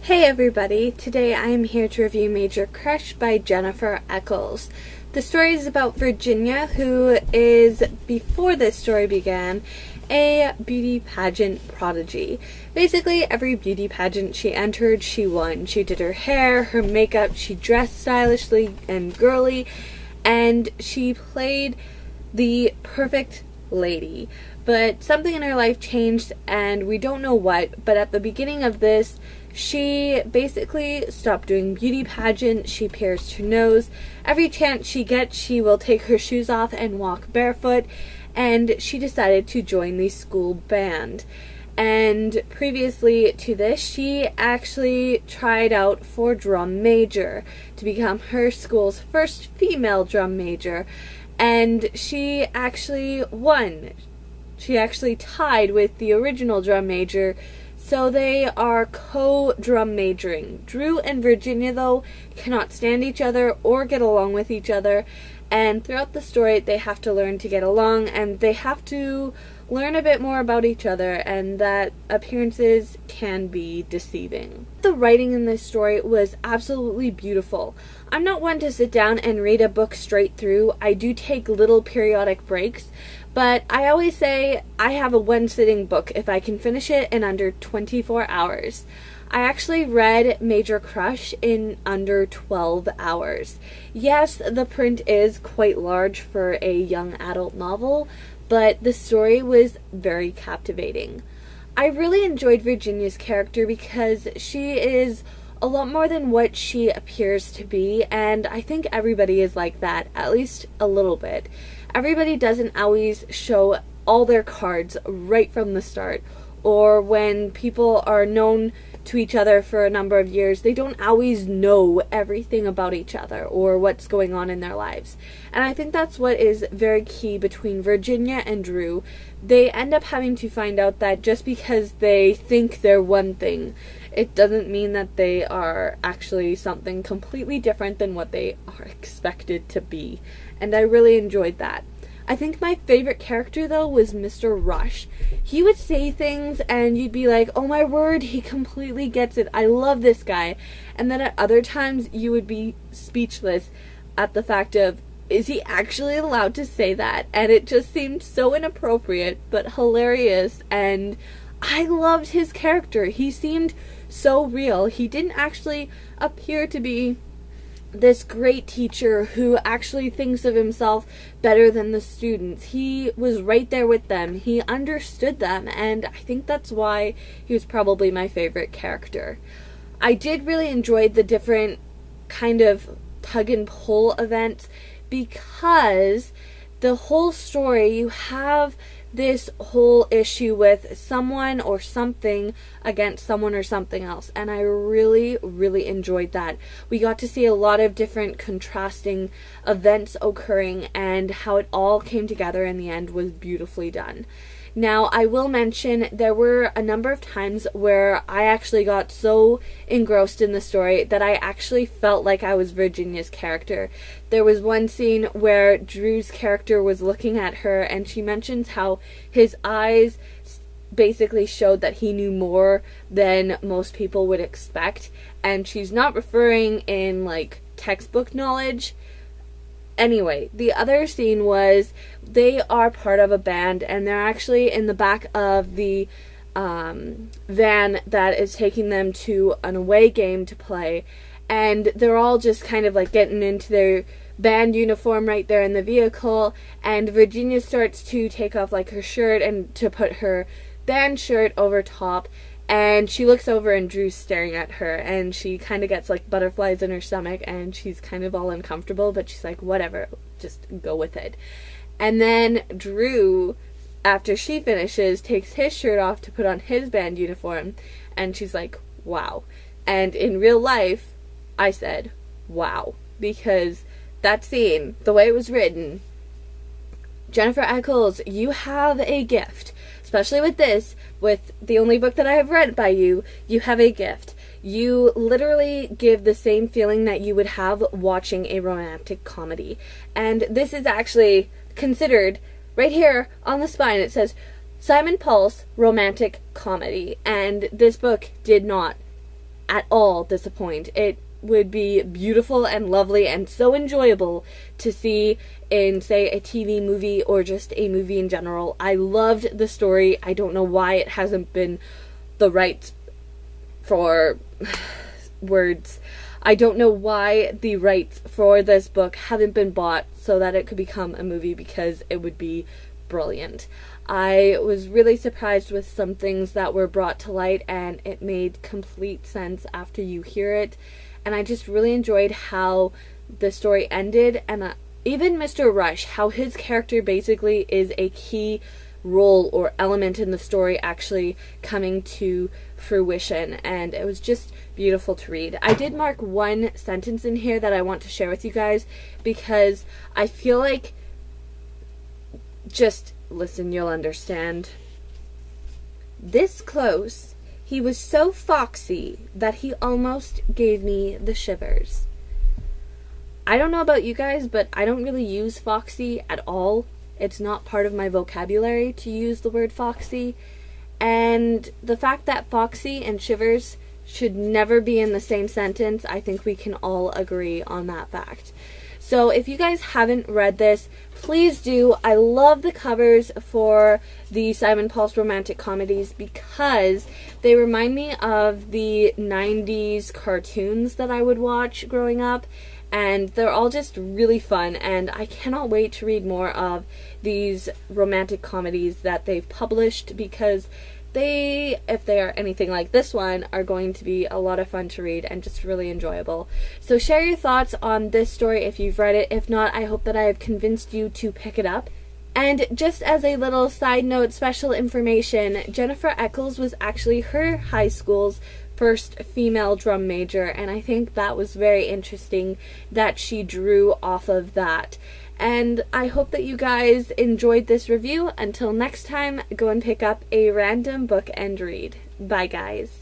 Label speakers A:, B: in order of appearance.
A: Hey everybody, today I am here to review Major Crush by Jennifer Echols. The story is about Virginia, who is, before this story began, a beauty pageant prodigy. Basically, every beauty pageant she entered, she won. She did her hair, her makeup, she dressed stylishly and girly, and she played the perfect lady. But something in her life changed, and we don't know what, but at the beginning of this, she basically stopped doing beauty pageants. She pierced her nose. Every chance she gets, she will take her shoes off and walk barefoot, and she decided to join the school band. And previously to this, she actually tried out for drum major to become her school's first female drum major, and she actually won. She actually tied with the original drum major, so they are co-drum majoring. Drew and Virginia, though, cannot stand each other or get along with each other, and throughout the story they have to learn to get along, and they have to learn a bit more about each other, and that appearances can be deceiving. The writing in this story was absolutely beautiful. I'm not one to sit down and read a book straight through. I do take little periodic breaks, but I always say I have a one-sitting book if I can finish it in under 24 hours. I actually read Major Crush in under 12 hours. Yes, the print is quite large for a young adult novel, but the story was very captivating. I really enjoyed Virginia's character because she is a lot more than what she appears to be, and I think everybody is like that, at least a little bit. Everybody doesn't always show all their cards right from the start, or when people are known to each other for a number of years, they don't always know everything about each other or what's going on in their lives. And I think that's what is very key between Virginia and Drew. They end up having to find out that just because they think they're one thing, it doesn't mean that they are actually something completely different than what they are expected to be. And I really enjoyed that. I think my favorite character, though, was Mr. Rush. He would say things and you'd be like, oh my word, he completely gets it. I love this guy. And then at other times you would be speechless at the fact of, is he actually allowed to say that? And it just seemed so inappropriate but hilarious, and I loved his character. He seemed so real. He didn't actually appear to be this great teacher who actually thinks of himself better than the students. He was right there with them. He understood them, and I think that's why he was probably my favorite character. I did really enjoy the different kind of tug and pull events, because the whole story, you have this whole issue with someone or something against someone or something else, and I really, really enjoyed that. We got to see a lot of different contrasting events occurring, and how it all came together in the end was beautifully done. Now, I will mention there were a number of times where I actually got so engrossed in the story that I actually felt like I was Virginia's character. There was one scene where Drew's character was looking at her, and she mentions how his eyes basically showed that he knew more than most people would expect, and she's not referring in like textbook knowledge. Anyway, the other scene was they are part of a band, and they're actually in the back of the van that is taking them to an away game to play, and they're all just kind of like getting into their band uniform right there in the vehicle, and Virginia starts to take off like her shirt and to put her band shirt over top, and she looks over and Drew's staring at her, and she kind of gets like butterflies in her stomach, and she's kind of all uncomfortable, but she's like, whatever, just go with it. And then Drew, after she finishes, takes his shirt off to put on his band uniform, and she's like, wow. And in real life, I said, wow, because that scene, the way it was written, Jennifer Echols, you have a gift. Especially with this, with the only book that I have read by you, you have a gift. You literally give the same feeling that you would have watching a romantic comedy. And this is actually considered, right here on the spine, it says, Simon Pulse Romantic Comedy. And this book did not at all disappoint. It would be beautiful and lovely and so enjoyable to see in, say, a TV movie or just a movie in general. I loved the story. I don't know why it hasn't been the rights for words. I don't know why the rights for this book haven't been bought so that it could become a movie, because it would be brilliant. I was really surprised with some things that were brought to light, and it made complete sense after you hear it. And I just really enjoyed how the story ended, and even Mr. Rush, how his character basically is a key role or element in the story actually coming to fruition, and it was just beautiful to read. I did mark one sentence in here that I want to share with you guys, because I feel like, just listen, you'll understand. This close, he was so foxy that he almost gave me the shivers. I don't know about you guys, but I don't really use foxy at all. It's not part of my vocabulary to use the word foxy. And the fact that foxy and shivers should never be in the same sentence, I think we can all agree on that fact. So if you guys haven't read this, please do. I love the covers for the Simon Pulse romantic comedies because they remind me of the 90s cartoons that I would watch growing up. And they're all just really fun, and I cannot wait to read more of these romantic comedies that they've published, because they, if they are anything like this one, are going to be a lot of fun to read and just really enjoyable. So share your thoughts on this story if you've read it. If not, I hope that I have convinced you to pick it up. And just as a little side note, special information, Jennifer Echols was actually her high school's first female drum major, and I think that was very interesting that she drew off of that. And I hope that you guys enjoyed this review. Until next time, go and pick up a random book and read. Bye, guys.